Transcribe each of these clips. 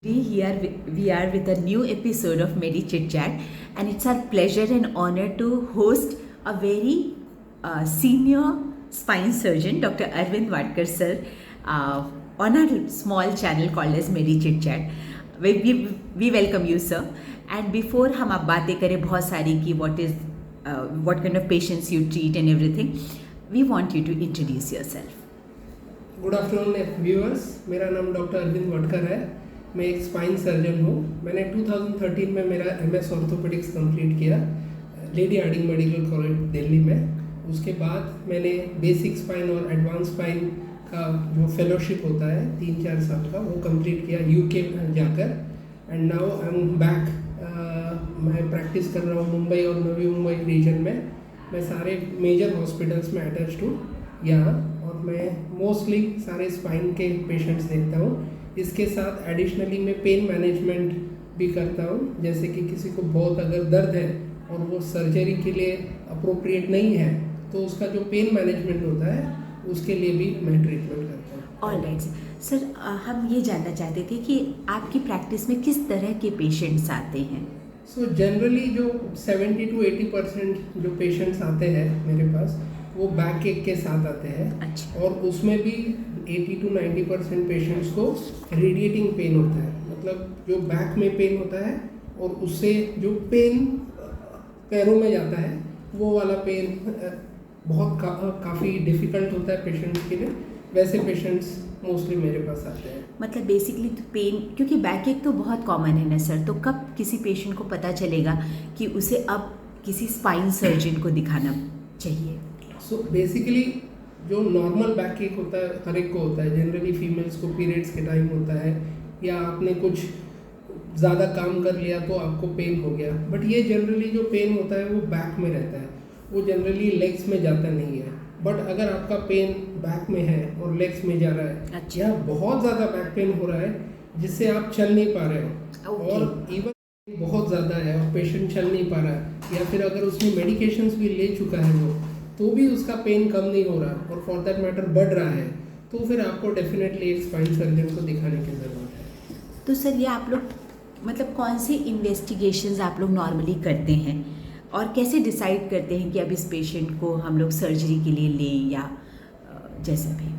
We are with a new episode of Medi Chit Chat, and it's our pleasure and honor to host a very senior spine surgeon, Dr. Arvind Vadkar sir, on our small channel called as Medi Chit Chat. We welcome you, sir. And before हम आप बातें करें बहुत सारी कि what kind of patients you treat and everything, we want you to introduce yourself. Good afternoon viewers, मेरा नाम doctor Arvind Wadkar है। मैं एक स्पाइन सर्जन हूँ। मैंने 2013 में मेरा MS ऑर्थोपेडिक्स कंप्लीट किया Lady Hardinge medical college Delhi में। उसके बाद मैंने बेसिक स्पाइन और एडवांस स्पाइन का जो फेलोशिप होता है 3-4 साल का, वो कंप्लीट किया UK में जाकर। And now I am back. मैं प्रैक्टिस कर रहा हूँ मुंबई और नवी मुंबई रीजन में। मैं सारे मेजर हॉस्पिटल्स में अटैच्ड हूँ यहाँ, और मैं मोस्टली सारे स्पाइन के पेशेंट्स देखता हूँ। इसके साथ एडिशनली मैं पेन मैनेजमेंट भी करता हूँ। जैसे कि किसी को बहुत अगर दर्द है और वो सर्जरी के लिए अप्रोप्रिएट नहीं है, तो उसका जो पेन मैनेजमेंट होता है उसके लिए भी मैं ट्रीटमेंट करता हूँ। ऑलराइट सर, हम ये जानना चाहते थे कि आपकी प्रैक्टिस में किस तरह के पेशेंट्स आते हैं? सो जनरली जो 70 to 80% जो पेशेंट्स आते हैं मेरे पास, वो बैक एक के साथ आते हैं। अच्छा। और उसमें भी 80 to 90% पेशेंट्स को रेडिएटिंग पेन होता है, मतलब जो बैक में पेन होता है और उससे जो पेन पैरों में जाता है, वो वाला पेन बहुत काफ़ी डिफ़िकल्ट होता है पेशेंट्स के लिए। वैसे पेशेंट्स मोस्टली मेरे पास आते हैं। मतलब बेसिकली तो पेन, क्योंकि बैक एक तो बहुत कॉमन है ना सर, तो कब किसी पेशेंट को पता चलेगा कि उसे अब किसी स्पाइन सर्जन को दिखाना चाहिए? सो बेसिकली जो नॉर्मल बैक एक होता है हर एक को होता है। जनरली फीमेल्स को पीरियड्स के टाइम होता है, या आपने कुछ ज़्यादा काम कर लिया तो आपको पेन हो गया। बट ये जनरली जो पेन होता है वो बैक में रहता है, वो जनरली लेग्स में जाता नहीं है। बट अगर आपका पेन बैक में है और लेग्स में जा रहा है, अच्छा। या बहुत ज़्यादा बैक पेन हो रहा है जिससे आप चल नहीं पा रहे हो, और इवन बहुत ज़्यादा है और पेशेंट चल नहीं पा रहा है, या फिर अगर उसने मेडिकेशंस भी ले चुका है वो, तो भी उसका पेन कम नहीं हो रहा और फॉर दैट मैटर बढ़ रहा है, तो फिर आपको डेफिनेटली एक स्पाइन सर्जन को दिखाने की ज़रूरत है। तो सर ये आप लोग मतलब कौन सी इन्वेस्टिगेशंस आप लोग नॉर्मली करते हैं, और कैसे डिसाइड करते हैं कि अब इस पेशेंट को हम लोग सर्जरी के लिए लें या जैसा भी?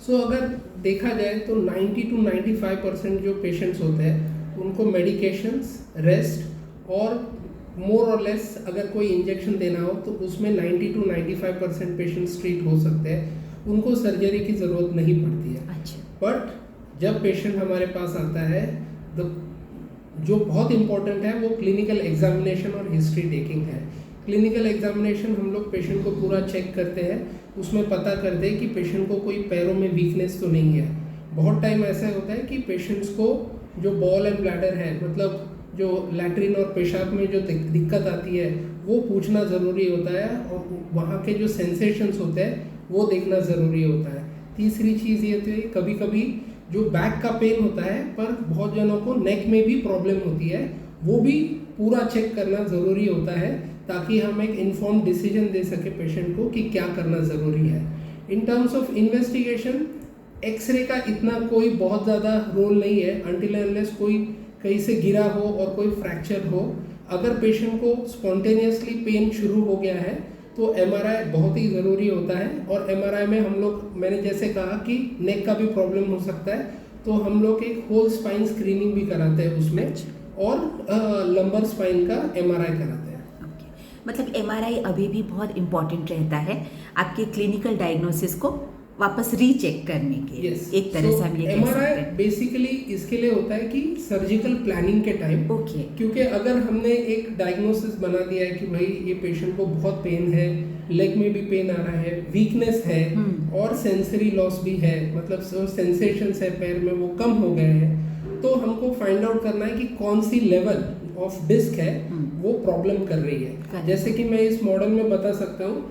सो अगर देखा जाए तो 90 to 95% जो पेशेंट्स होते हैं उनको मेडिकेशंस, रेस्ट और मोर और लेस अगर कोई इंजेक्शन देना हो तो उसमें 90 to 95% पेशेंट्स ट्रीट हो सकते हैं, उनको सर्जरी की ज़रूरत नहीं पड़ती है। अच्छा। बट जब पेशेंट हमारे पास आता है तो जो बहुत इंपॉर्टेंट है वो क्लिनिकल एग्जामिनेशन और हिस्ट्री टेकिंग है। क्लिनिकल एग्जामिनेशन हम लोग पेशेंट को पूरा चेक करते हैं, उसमें पता करते हैं कि पेशेंट को कोई पैरों में वीकनेस तो नहीं है। बहुत टाइम ऐसा होता है कि पेशेंट्स को जो बॉल एंड ब्लैडर है, मतलब जो लैट्रिन और पेशाब में जो दिक्कत आती है, वो पूछना ज़रूरी होता है, और वहाँ के जो सेंसेशंस होते हैं वो देखना ज़रूरी होता है। तीसरी चीज़ ये थी, कभी कभी जो बैक का पेन होता है पर बहुत जनों को नेक में भी प्रॉब्लम होती है, वो भी पूरा चेक करना ज़रूरी होता है, ताकि हम एक इन्फॉर्म डिसीजन दे सके पेशेंट को कि क्या करना ज़रूरी है। In terms of investigation, X-ray का इतना कोई बहुत ज़्यादा रोल नहीं है, अनटिल अनलेस कोई कहीं से गिरा हो और कोई फ्रैक्चर हो। अगर पेशेंट को स्पॉन्टेनियसली पेन शुरू हो गया है तो MRI बहुत ही ज़रूरी होता है। और MRI में हम लोग, मैंने जैसे कहा कि नेक का भी प्रॉब्लम हो सकता है, तो हम लोग एक होल स्पाइन स्क्रीनिंग भी कराते हैं उसमें, और लंबर स्पाइन का MRI कराते हैं। मतलब MRI अभी भी बहुत इम्पॉर्टेंट रहता है आपके क्लिनिकल डायग्नोसिस को वापस रीचेक करने के लिए। एक तरह से हम ये कह सकते MRI हैं बेसिकली इसके लिए होता है कि सर्जिकल प्लानिंग के टाइम, क्योंकि अगर हमने एक डायग्नोसिस बना दिया है कि भाई ये पेशेंट को बहुत पेन है, लेग में भी पेन आ रहा है, वीकनेस है और सेंसरी लॉस भी है, मतलब सेंसेशंस है पैर में वो कम हो गए हैं, तो हमको फाइंड आउट करना है कि कौन सी लेवल ऑफ डिस्क है वो प्रॉब्लम कर रही है। जैसे कि मैं इस मॉडल में बता सकता हूँ,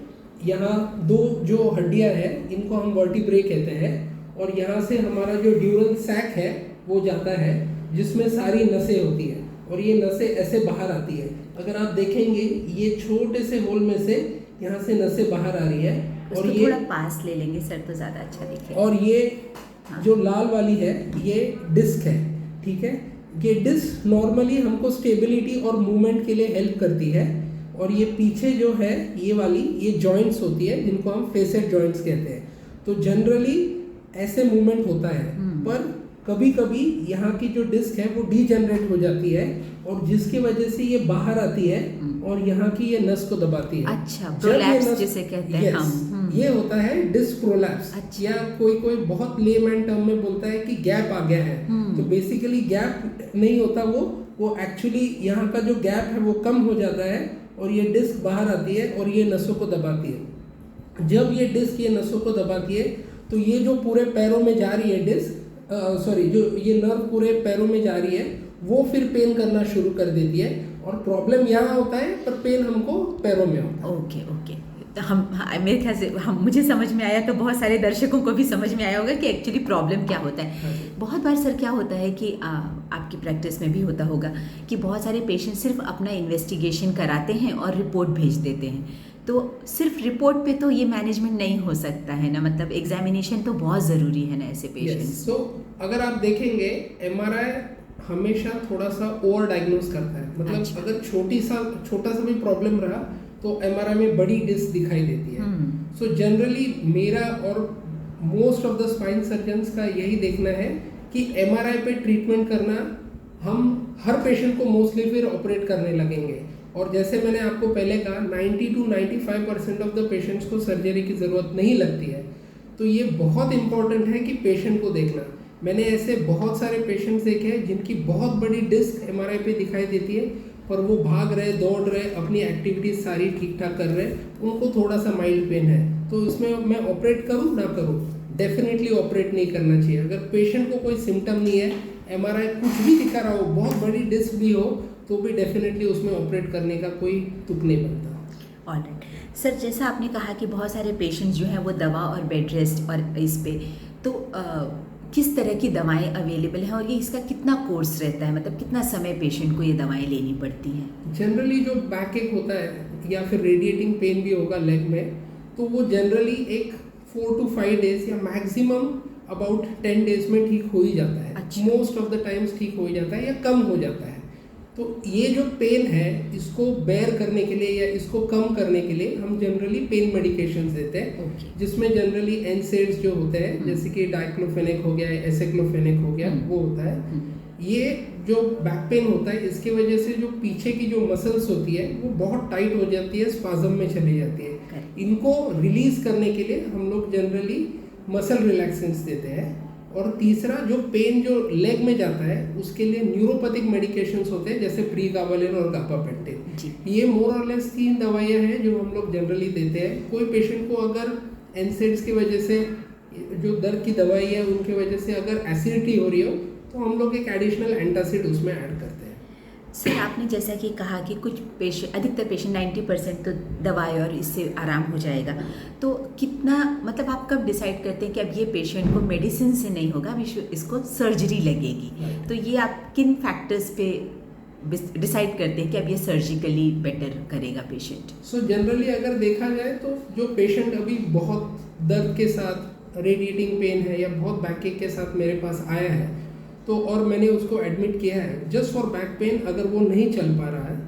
यहाँ दो जो हड्डियाँ हैं इनको हम वर्टिब्रे कहते हैं, और यहाँ से हमारा जो ड्यूरल सैक है वो जाता है, जिसमें सारी नसें होती हैं, और ये नसें ऐसे बाहर आती है। अगर आप देखेंगे ये छोटे से होल में से यहाँ से नसें बाहर आ रही है, और ये थोड़ा पास ले लेंगे सर तो ज़्यादा अच्छा दिखेगा। और ये जो लाल वाली है ये डिस्क है, ठीक है। ये डिस्क नॉर्मली हमको स्टेबिलिटी और मूवमेंट के लिए हेल्प करती है, और ये पीछे जो है ये वाली ये जॉइंट्स होती है जिनको हम फेसेट जॉइंट्स कहते हैं। तो जनरली ऐसे मूवमेंट होता है, पर कभी कभी यहाँ की जो डिस्क है वो डीजनरेट हो जाती है, और जिसकी वजह से ये बाहर आती है और यहाँ की ये नस को दबाती है। अच्छा, प्रोलैप्स जिसे कहते हैं हम। ये होता है डिस्क प्रोलैप्स। अच्छा। या कोई बहुत लेमैन टर्म में बोलता है कि गैप आ गया है। तो बेसिकली गैप नहीं होता, वो एक्चुअली यहाँ का जो गैप है वो कम हो जाता है और ये डिस्क बाहर आती है और ये नसों को दबाती है। जब ये डिस्क ये नसों को दबाती है तो ये जो पूरे पैरों में जा रही है डिस्क, जो ये नर्व पूरे पैरों में जा रही है वो फिर पेन करना शुरू कर देती है, और प्रॉब्लम यहाँ होता है पर पेन हमको पैरों में होता है। ओके। मेरे ख्याल से मुझे समझ में आया, तो बहुत सारे दर्शकों को भी समझ में आया होगा कि एक्चुअली प्रॉब्लम क्या होता है। बहुत बार सर क्या होता है कि आपकी प्रैक्टिस में भी होता होगा कि बहुत सारे पेशेंट सिर्फ अपना इन्वेस्टिगेशन कराते हैं और रिपोर्ट भेज देते हैं, तो सिर्फ रिपोर्ट पे तो ये मैनेजमेंट नहीं हो सकता है ना, मतलब एग्जामिनेशन तो बहुत ज़रूरी है ना ऐसे पेशेंट्स। तो अगर आप देखेंगे एमआरआई हमेशा थोड़ा सा ओवर डायग्नोस करता है, मतलब अच्छा। अगर छोटा सा भी प्रॉब्लम रहा तो एमआरआई में बड़ी डिस्क दिखाई देती है। सो जनरली मेरा और most of the spine surgeons का यही देखना है कि एमआरआई पे ट्रीटमेंट करना, हम हर पेशेंट को मोस्टली फिर ऑपरेट करने लगेंगे, और जैसे मैंने आपको पहले कहा 90 to 95% ऑफ द पेशेंट्स को सर्जरी की ज़रूरत नहीं लगती है। तो ये बहुत इंपॉर्टेंट है कि पेशेंट को देखना। मैंने ऐसे बहुत सारे पेशेंट्स देखे हैं जिनकी बहुत बड़ी डिस्क एमआरआई पे दिखाई देती है, पर वो भाग रहे, दौड़ रहे, अपनी एक्टिविटीज सारी ठीक ठाक कर रहे, उनको थोड़ा सा माइल्ड पेन है, तो इसमें मैं ऑपरेट करूँ ना करूँ, डेफिनेटली ऑपरेट नहीं करना चाहिए। अगर पेशेंट को कोई सिम्टम नहीं है, एमआरआई कुछ भी दिखा रहा हो, बहुत बड़ी डिस्क भी हो, तो भी डेफिनेटली उसमें ऑपरेट करने का कोई तुक नहीं बनता। ऑलराइट सर, जैसा आपने कहा कि बहुत सारे पेशेंट्स जो हैं वो दवा और बेड रेस्ट और इस पे, तो किस तरह की दवाएं अवेलेबल हैं और ये इसका कितना कोर्स रहता है, मतलब कितना समय पेशेंट को ये दवाएं लेनी पड़ती हैं? जनरली जो बैक एक होता है या फिर रेडिएटिंग पेन भी होगा लेग में, तो वो जनरली एक 4 to 5 डेज या मैक्सिमम अबाउट 10 डेज में ठीक हो ही जाता है। अच्छा। मोस्ट ऑफ द टाइम्स ठीक हो ही जाता है या कम हो जाता है। तो ये जो पेन है इसको बेयर करने के लिए या इसको कम करने के लिए हम जनरली पेन मेडिकेशंस देते हैं। Okay. जिसमें जनरली एनसेड्स जो होते हैं, जैसे कि डाइक्लोफेनेक हो गया, एसेक्लोफेनेक हो गया, वो होता है। ये जो बैक पेन होता है इसकी वजह से जो पीछे की जो मसल्स होती है वो बहुत टाइट हो जाती है, स्पाज्म में चली जाती है। इनको रिलीज करने के लिए हम लोग जनरली मसल रिलैक्सेंस देते हैं। और तीसरा, जो पेन जो लेग में जाता है उसके लिए न्यूरोपैथिक मेडिकेशंस होते हैं, जैसे प्रीगाबालिन और गाबापेंटिन। ये मोर और लेस 3 दवाइयाँ हैं जो हम लोग जनरली देते हैं। कोई पेशेंट को अगर एनसेड्स की वजह से, जो दर्द की दवाई है उनकी वजह से अगर एसिडिटी हो रही हो, तो हम लोग एक एडिशनल एंटासिड उसमें ऐड करते हैं। सर, आपने जैसा कि कहा कि कुछ पेशेंट, अधिकतर पेशेंट 90% तो दवाई और इससे आराम हो जाएगा, तो कितना, मतलब आप कब डिसाइड करते हैं कि अब ये पेशेंट को मेडिसिन से नहीं होगा, अब इसको सर्जरी लगेगी? तो ये आप किन फैक्टर्स पे डिसाइड करते हैं कि अब ये सर्जिकली बेटर करेगा पेशेंट? सो जनरली अगर देखा जाए तो जो पेशेंट अभी बहुत दर्द के साथ, रेडिएटिंग पेन है या बहुत बैकएक के साथ मेरे पास आया है, तो और मैंने उसको एडमिट किया है जस्ट फॉर बैक पेन, अगर वो नहीं चल पा रहा है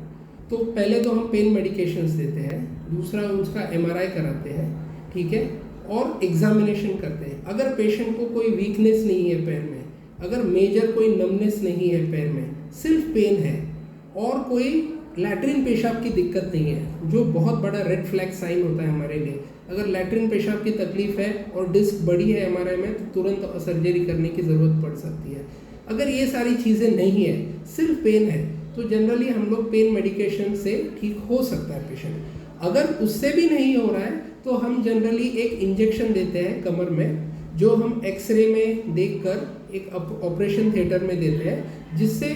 तो पहले तो हम पेन मेडिकेशंस देते हैं, दूसरा उसका एमआरआई कराते हैं, ठीक है, और एग्जामिनेशन करते हैं। अगर पेशेंट को कोई वीकनेस नहीं है पैर में, अगर मेजर कोई नमनेस नहीं है पैर में, सिर्फ पेन है और कोई लैट्रिन पेशाब की दिक्कत नहीं है, जो बहुत बड़ा रेड फ्लैग साइन होता है हमारे लिए। अगर लैट्रिन पेशाब की तकलीफ है और डिस्क बड़ी है एमआरआई में, तो तुरंत सर्जरी करने की ज़रूरत पड़ सकती है। अगर ये सारी चीज़ें नहीं है, सिर्फ पेन है, तो जनरली हम लोग पेन मेडिकेशन से ठीक हो सकता है पेशेंट। अगर उससे भी नहीं हो रहा है तो हम जनरली एक इंजेक्शन देते हैं कमर में, जो हम एक्सरे में देखकर एक ऑपरेशन थिएटर में देते हैं, जिससे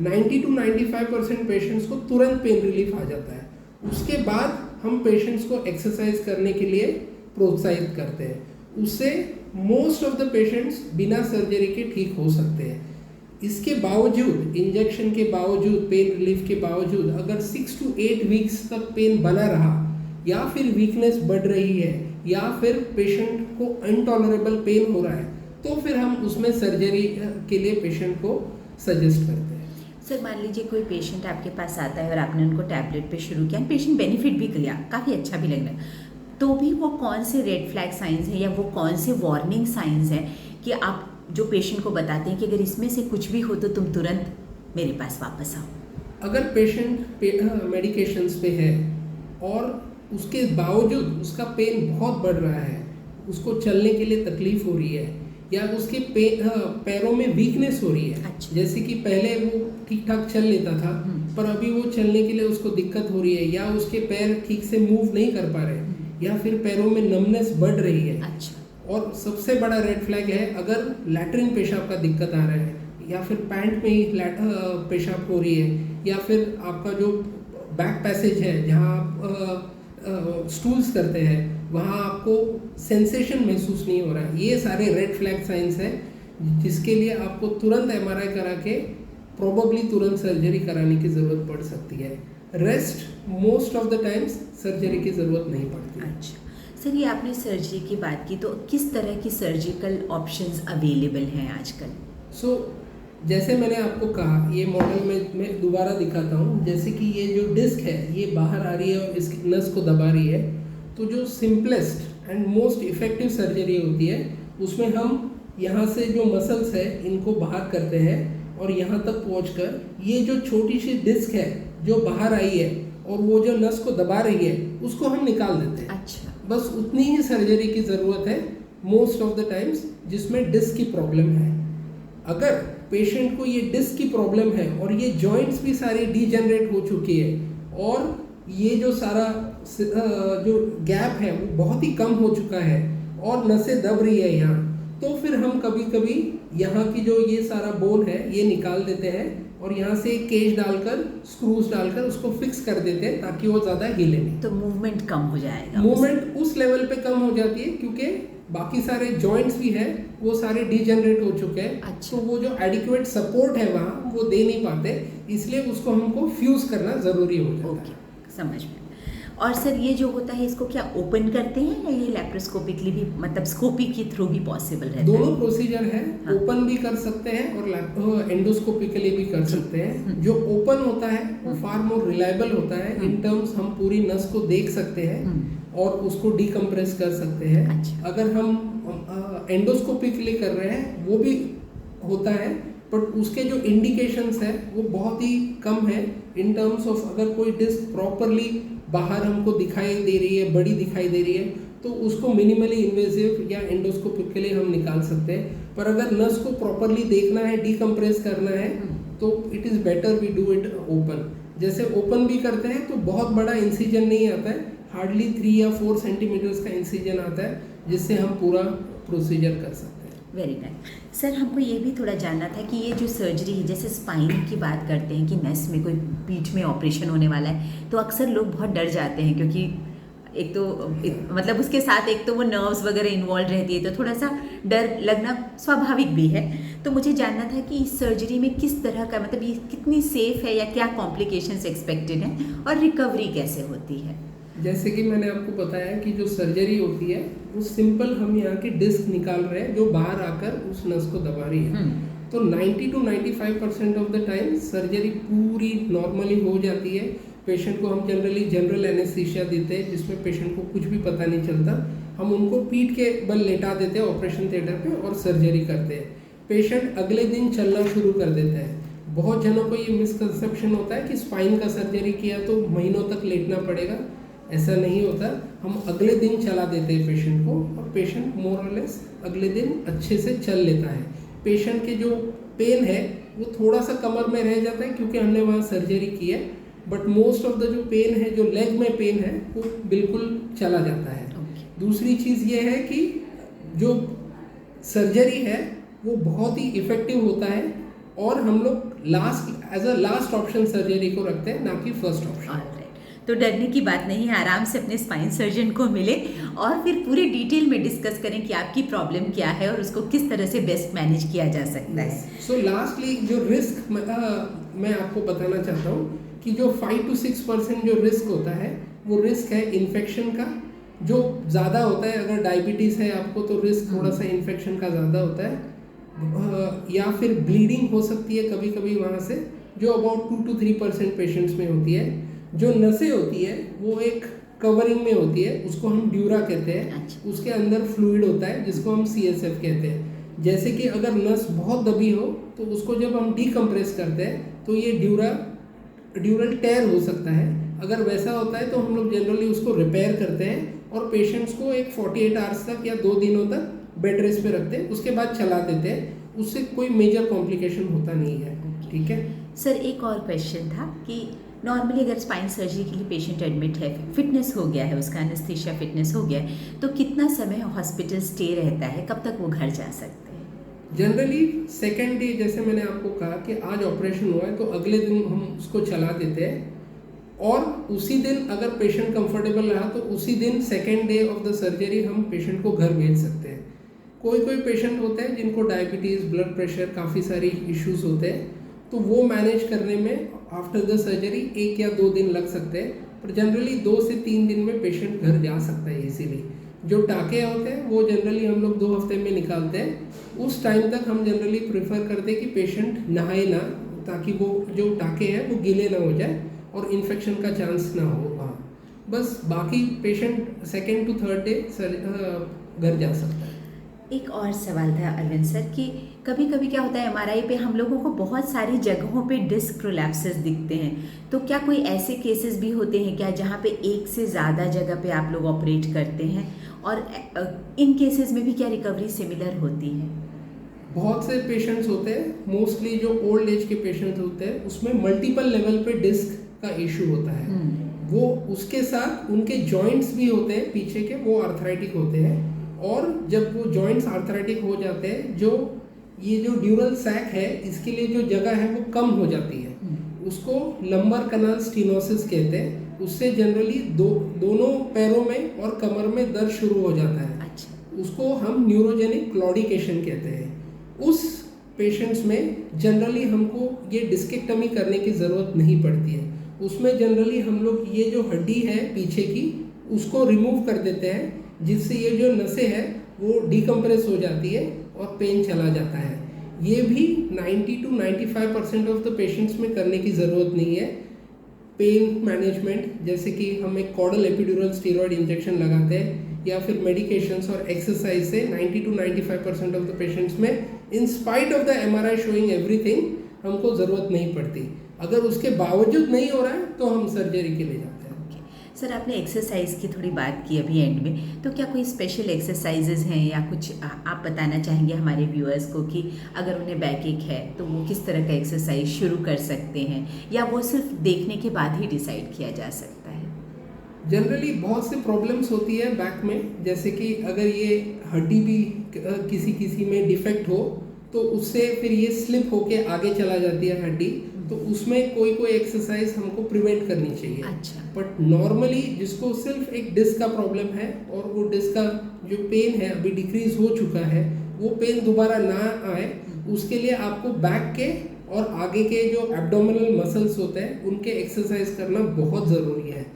90 to 95% पेशेंट्स को तुरंत पेन रिलीफ आ जाता है। उसके बाद हम पेशेंट्स को एक्सरसाइज करने के लिए प्रोत्साहित करते हैं, उससे मोस्ट ऑफ द पेशेंट्स बिना सर्जरी के ठीक हो सकते हैं। इसके बावजूद, इंजेक्शन के बावजूद, पेन रिलीफ के बावजूद अगर 6 to 8 वीक्स तक पेन बना रहा, या फिर वीकनेस बढ़ रही है, या फिर पेशेंट को अनटॉलरेबल पेन हो रहा है, तो फिर हम उसमें सर्जरी के लिए पेशेंट को सजेस्ट करते हैं। सर मान लीजिए कोई पेशेंट आपके पास आता है और आपने उनको टैबलेट पे शुरू किया, पेशेंट बेनिफिट भी किया, काफ़ी अच्छा भी लग रहा है, तो भी वो कौन से रेड फ्लैग साइंस हैं या वो कौन से वार्निंग साइंस हैं कि आप जो पेशेंट को बताते हैं कि अगर इसमें से कुछ भी हो तो तुम तुरंत मेरे पास वापस आओ? अगर पेशेंट मेडिकेशंस पे है और उसके बावजूद उसका पेन बहुत बढ़ रहा है, उसको चलने के लिए तकलीफ हो रही है या उसके पैरों में वीकनेस हो रही है, अच्छा। जैसे कि पहले वो ठीक ठाक चल लेता था पर अभी वो चलने के लिए उसको दिक्कत हो रही है या उसके पैर ठीक से मूव नहीं कर पा रहे या फिर पैरों में नमनेस बढ़ रही है। अच्छा। और सबसे बड़ा रेड फ्लैग है अगर लैट्रिन पेशाब का दिक्कत आ रहा है या फिर पैंट में ही पेशाब हो रही है या फिर आपका जो बैक पैसेज है जहाँ आप स्टूल्स करते हैं वहाँ आपको सेंसेशन महसूस नहीं हो रहा है, ये सारे रेड फ्लैग साइंस हैं जिसके लिए आपको तुरंत एमआरआई करा के प्रोबेबली तुरंत सर्जरी कराने की ज़रूरत पड़ सकती है। Rest most of the times surgery की ज़रूरत नहीं पड़ती। अच्छा सर, ये आपने सर्जरी की बात की, तो किस तरह की सर्जिकल ऑप्शंस अवेलेबल हैं आजकल? जैसे मैंने आपको कहा ये मॉडल में मैं दोबारा दिखाता हूँ, जैसे कि ये जो डिस्क है ये बाहर आ रही है और इस नस को दबा रही है, तो जो simplest and most effective surgery होती है उसमें हम यहाँ से जो मसल्स है इनको बाहर करते हैं और यहाँ तक पहुँचकर ये जो छोटी सी डिस्क है जो बाहर आई है और वो जो नस को दबा रही है उसको हम निकाल देते हैं। अच्छा। बस उतनी ही सर्जरी की ज़रूरत है मोस्ट ऑफ द टाइम्स जिसमें डिस्क की प्रॉब्लम है। अगर पेशेंट को ये डिस्क की प्रॉब्लम है और ये जॉइंट्स भी सारी डीजनरेट हो चुकी है और ये जो सारा जो गैप है वो बहुत ही कम हो चुका है और नसें दब रही है यहाँ, तो फिर हम कभी कभी यहाँ की जो ये सारा बोन है ये निकाल देते हैं और यहाँ से एक केज डालकर स्क्रूज डालकर उसको फिक्स कर देते हैं ताकि वो ज़्यादा हिले नहीं। तो मूवमेंट कम हो जाएगा? मूवमेंट उस लेवल पे कम हो जाती है क्योंकि बाकी सारे जॉइंट्स भी हैं वो सारे डीजनरेट हो चुके हैं। अच्छा। तो वो जो एडिक्वेट सपोर्ट है वहाँ वो दे नहीं पाते, इसलिए उसको हमको फ्यूज करना ज़रूरी हो जाता है। ओके, समझ में। और सर ये जो होता है इसको क्या ओपन करते हैं या ये लैप्रोस्कोपिकली भी, मतलब स्कोपी के थ्रू भी पॉसिबल रहता है? दोनों प्रोसीजर है, हाँ। ओपन भी कर सकते हैं और एंडोस्कोपिकली भी कर सकते हैं। जो ओपन होता है वो फार मोर रिलायबल होता है इन टर्म्स हम पूरी नस को देख सकते हैं और उसको डीकम्प्रेस कर सकते हैं। अच्छा। अगर हम एंडोस्कोपिकली कर रहे हैं वो भी होता है बट उसके जो इंडिकेशंस है वो बहुत ही कम है इन टर्म्स ऑफ अगर कोई डिस्क प्रॉपरली बाहर हमको दिखाई दे रही है, बड़ी दिखाई दे रही है, तो उसको मिनिमली इन्वेजिव या एंडोस्कोपिकली हम निकाल सकते हैं। पर अगर नस को प्रॉपरली देखना है, डीकम्प्रेस करना है, तो it is better we do it open. जैसे ओपन भी करते हैं तो बहुत बड़ा इंसिजन नहीं आता है, हार्डली 3 या 4 सेंटीमीटर्स का इंसिजन आता है जिससे हम पूरा प्रोसीजर कर सकते हैं। Very nice. सर हमको ये भी थोड़ा जानना था कि ये जो सर्जरी है, जैसे स्पाइन की बात करते हैं कि नस में कोई पीठ में ऑपरेशन होने वाला है, तो अक्सर लोग बहुत डर जाते हैं क्योंकि एक तो मतलब उसके साथ एक तो वो नर्व्स वगैरह इन्वॉल्व रहती है, तो थोड़ा सा डर लगना स्वाभाविक भी है। तो मुझे जानना था कि इस सर्जरी में किस तरह का, मतलब ये कितनी सेफ है या क्या कॉम्प्लिकेशंस एक्सपेक्टेड हैं और रिकवरी कैसे होती है? जैसे कि मैंने आपको बताया कि जो सर्जरी होती है वो सिंपल हम यहाँ की डिस्क निकाल रहे हैं जो बाहर आकर उस नस को दबा रही है। तो 90 to 95% of the time surgery पूरी नॉर्मली हो जाती है। पेशेंट को हम जनरली जनरल एनेस्थीसिया देते हैं जिसमें पेशेंट को कुछ भी पता नहीं चलता। हम उनको पीठ के बल लेटा देते हैं ऑपरेशन थिएटर पे और सर्जरी करते हैं। पेशेंट अगले दिन चलना शुरू कर देता है। बहुत जनों को ये मिसकंसेप्शन होता है कि स्पाइन का सर्जरी किया तो महीनों तक लेटना पड़ेगा, ऐसा नहीं होता। हम अगले दिन चला देते हैं पेशेंट को और पेशेंट मोर और लेस अगले दिन अच्छे से चल लेता है। पेशेंट के जो पेन है वो थोड़ा सा कमर में रह जाता है क्योंकि हमने वहाँ सर्जरी की है, बट मोस्ट ऑफ द जो पेन है, जो लेग में पेन है, वो बिल्कुल चला जाता है। दूसरी चीज़ ये है कि जो सर्जरी है वो बहुत ही इफ़ेक्टिव होता है और हम लोग as a last option surgery को रखते हैं, ना कि फर्स्ट ऑप्शन। तो डरने की बात नहीं है, आराम से अपने स्पाइन सर्जन को मिले और फिर पूरे डिटेल में डिस्कस करें कि आपकी प्रॉब्लम क्या है और उसको किस तरह से बेस्ट मैनेज किया जा सकता है। सो लास्टली जो रिस्क मैं आपको बताना चाहता हूँ कि जो 5 to 6% जो रिस्क होता है वो रिस्क है इन्फेक्शन का, जो ज़्यादा होता है। अगर डायबिटीज़ है आपको तो रिस्क थोड़ा सा इन्फेक्शन का ज़्यादा होता है। या फिर ब्लीडिंग हो सकती है कभी कभी वहाँ से, जो अबाउट 2 to 3% पेशेंट्स में होती है। जो नसें होती है वो एक कवरिंग में होती है, उसको हम ड्यूरा कहते हैं। अच्छा। उसके अंदर फ्लूइड होता है जिसको हम CSF कहते हैं। जैसे कि अगर नस बहुत दबी हो तो उसको जब हम डीकम्प्रेस करते हैं तो ये ड्यूरल टेयर हो सकता है। अगर वैसा होता है तो हम लोग जनरली उसको रिपेयर करते हैं और पेशेंट्स को एक 48 आवर्स तक या 2 दिनों तक बेड रेस्ट पे रखते हैं, उसके बाद चला देते हैं। उससे कोई मेजर कॉम्प्लिकेशन होता नहीं है। ठीक है सर, एक और क्वेश्चन था कि नॉर्मली अगर स्पाइन सर्जरी के लिए पेशेंट एडमिट है, फिटनेस हो गया है, उसका एनेस्थीसिया फिटनेस हो गया है, तो कितना समय हॉस्पिटल स्टे रहता है, कब तक वो घर जा सकते हैं? जनरली सेकेंड डे, जैसे मैंने आपको कहा कि आज ऑपरेशन हुआ है तो अगले दिन हम उसको चला देते हैं, और उसी दिन अगर पेशेंट कंफर्टेबल रहा तो उसी दिन second day of the surgery हम पेशेंट को घर भेज सकते हैं। कोई पेशेंट होते हैं जिनको डायबिटीज़, ब्लड प्रेशर, काफ़ी सारी इश्यूज होते हैं, तो वो मैनेज करने में आफ्टर द सर्जरी 1 या 2 दिन लग सकते हैं, पर जनरली 2 से 3 दिन में पेशेंट घर जा सकता है इजीली। जो टाँके होते हैं वो जनरली हम लोग 2 हफ्ते में निकालते हैं। उस टाइम तक हम जनरली प्रेफर करते हैं कि पेशेंट नहाए ना, ताकि वो जो टाँके हैं वो गीले ना हो जाए और इन्फेक्शन का चांस ना हो वहाँ। बस बाकी patient second to third day घर जा सकता है। एक और सवाल था अरविंद सर कि कभी कभी क्या होता है, MRI पे हम लोगों को बहुत सारी जगहों पे डिस्क प्रोलैप्सेस दिखते हैं, तो क्या कोई ऐसे केसेस भी होते हैं क्या जहाँ पे एक से ज़्यादा जगह पे आप लोग ऑपरेट करते हैं, और इन केसेस में भी क्या रिकवरी सिमिलर होती है? बहुत से पेशेंट्स होते हैं, मोस्टली जो ओल्ड एज के पेशेंट्स होते हैं उसमें मल्टीपल लेवल पे डिस्क का इशू होता है। वो उसके साथ उनके जॉइंट्स भी होते हैं पीछे के, वो आर्थराइटिक होते हैं, और जब वो जॉइंट्स आर्थराइटिक हो जाते हैं, जो ये जो ड्यूरल सैक है इसके लिए जो जगह है वो कम हो जाती है, उसको लंबर कनाल स्टीनोसिस कहते हैं। उससे जनरली दोनों पैरों में और कमर में दर्द शुरू हो जाता है। अच्छा। उसको हम न्यूरोजेनिक क्लॉडिकेशन कहते हैं। उस पेशेंट्स में जनरली हमको ये डिस्केक्टमी करने की ज़रूरत नहीं पड़ती है। उसमें जनरली हम लोग ये जो हड्डी है पीछे की उसको रिमूव कर देते हैं, जिससे ये जो नसें हैं वो डिकम्प्रेस हो जाती है और पेन चला जाता है। ये भी 90 to 95% ऑफ द पेशेंट्स में करने की ज़रूरत नहीं है। पेन मैनेजमेंट, जैसे कि हम एक कॉर्डल एपिड्यूरल स्टेरॉयड इंजेक्शन लगाते हैं या फिर मेडिकेशंस और एक्सरसाइज से 90 to 95% ऑफ द पेशेंट्स में in spite of the MRI showing everything हमको ज़रूरत नहीं पड़ती। अगर उसके बावजूद नहीं हो रहा है तो हम सर्जरी के लिए जाते हैं। सर, आपने एक्सरसाइज की थोड़ी बात की अभी एंड में, तो क्या कोई स्पेशल एक्सरसाइजेज हैं या कुछ आप बताना चाहेंगे हमारे व्यूअर्स को कि अगर उन्हें बैक एक है तो वो किस तरह का एक्सरसाइज शुरू कर सकते हैं, या वो सिर्फ देखने के बाद ही डिसाइड किया जा सकता है? जनरली बहुत से प्रॉब्लम्स होती है बैक में, जैसे कि अगर ये हड्डी भी किसी में डिफेक्ट हो तो उससे फिर ये स्लिप होके आगे चला जाती है हड्डी, तो उसमें कोई एक्सरसाइज हमको प्रिवेंट करनी चाहिए। अच्छा। बट नॉर्मली जिसको सिर्फ एक डिस्क का प्रॉब्लम है और वो डिस्क का जो पेन है अभी डिक्रीज हो चुका है, वो पेन दोबारा ना आए, उसके लिए आपको बैक के और आगे के जो एब्डोमिनल मसल्स होते हैं उनके एक्सरसाइज करना बहुत ज़रूरी है।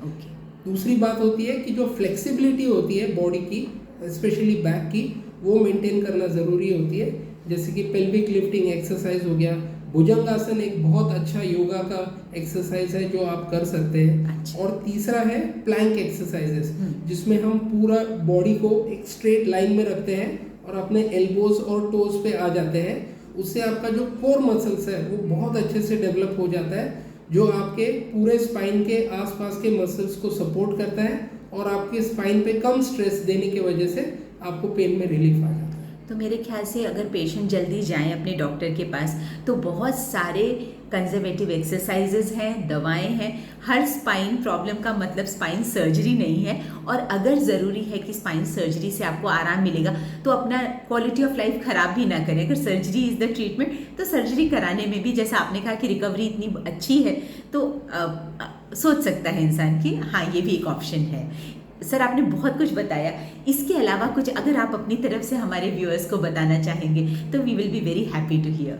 दूसरी बात होती है कि जो फ्लेक्सिबिलिटी होती है बॉडी की, स्पेशली बैक की, वो मेंटेन करना ज़रूरी होती है। जैसे कि पेल्विक लिफ्टिंग एक्सरसाइज हो गया, भुजंगासन एक बहुत अच्छा योगा का एक्सरसाइज है जो आप कर सकते हैं। अच्छा। और तीसरा है प्लैंक एक्सरसाइजेस, जिसमें हम पूरा बॉडी को एक स्ट्रेट लाइन में रखते हैं और अपने एल्बोज और टोज पे आ जाते हैं। उससे आपका जो कोर मसल्स है वो बहुत अच्छे से डेवलप हो जाता है, जो आपके पूरे स्पाइन के आसपास के मसल्स को सपोर्ट करता है और आपके स्पाइन पे कम स्ट्रेस देने की वजह से आपको पेन में रिलीफ आ जाता है। तो मेरे ख्याल से अगर पेशेंट जल्दी जाएं अपने डॉक्टर के पास तो बहुत सारे कंजर्वेटिव एक्सरसाइजेज हैं, दवाएं हैं। हर स्पाइन प्रॉब्लम का मतलब स्पाइन सर्जरी नहीं है, और अगर ज़रूरी है कि स्पाइन सर्जरी से आपको आराम मिलेगा तो अपना क्वालिटी ऑफ लाइफ ख़राब भी ना करें। अगर सर्जरी इज़ द ट्रीटमेंट तो सर्जरी कराने में भी, जैसा आपने कहा कि रिकवरी इतनी अच्छी है, तो सोच सकता है इंसान कि हाँ ये भी एक ऑप्शन है। सर, आपने बहुत कुछ बताया, इसके अलावा कुछ अगर आप अपनी तरफ से हमारे व्यूअर्स को बताना चाहेंगे तो we will be very happy to hear.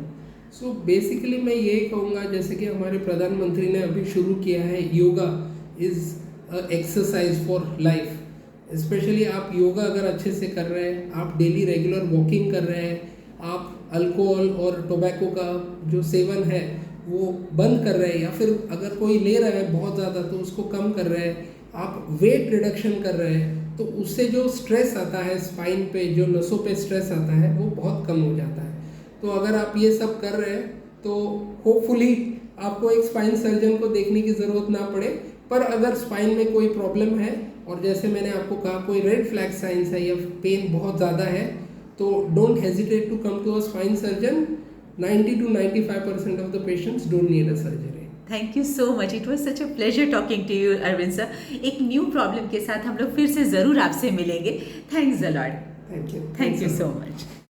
So basically मैं यही कहूँगा, जैसे कि हमारे प्रधानमंत्री ने अभी शुरू किया है, yoga is exercise for life. Specially आप योगा अगर अच्छे से कर रहे हैं, आप डेली रेगुलर वॉकिंग कर रहे हैं, आप अल्कोहल और टोबैको का जो सेवन है वो बंद कर रहे हैं, या फिर अगर कोई ले रहा है बहुत ज़्यादा तो उसको कम कर रहे हैं, आप वेट रिडक्शन कर रहे हैं, तो उससे जो स्ट्रेस आता है स्पाइन पे, जो नसों पे स्ट्रेस आता है वो बहुत कम हो जाता है। तो अगर आप ये सब कर रहे हैं तो होपफुली आपको एक स्पाइन सर्जन को देखने की ज़रूरत ना पड़े। पर अगर स्पाइन में कोई प्रॉब्लम है और जैसे मैंने आपको कहा कोई रेड फ्लैग साइंस है या पेन बहुत ज़्यादा है, तो don't hesitate to come to a spine surgeon. 90 to 95% of the patients don't need a surgery. Thank you so much, it was such a pleasure talking to you Arvind sir. एक new problem के साथ हम लोग फिर से ज़रूर आपसे मिलेंगे। Thanks a lot. Thank you. Thank you so much.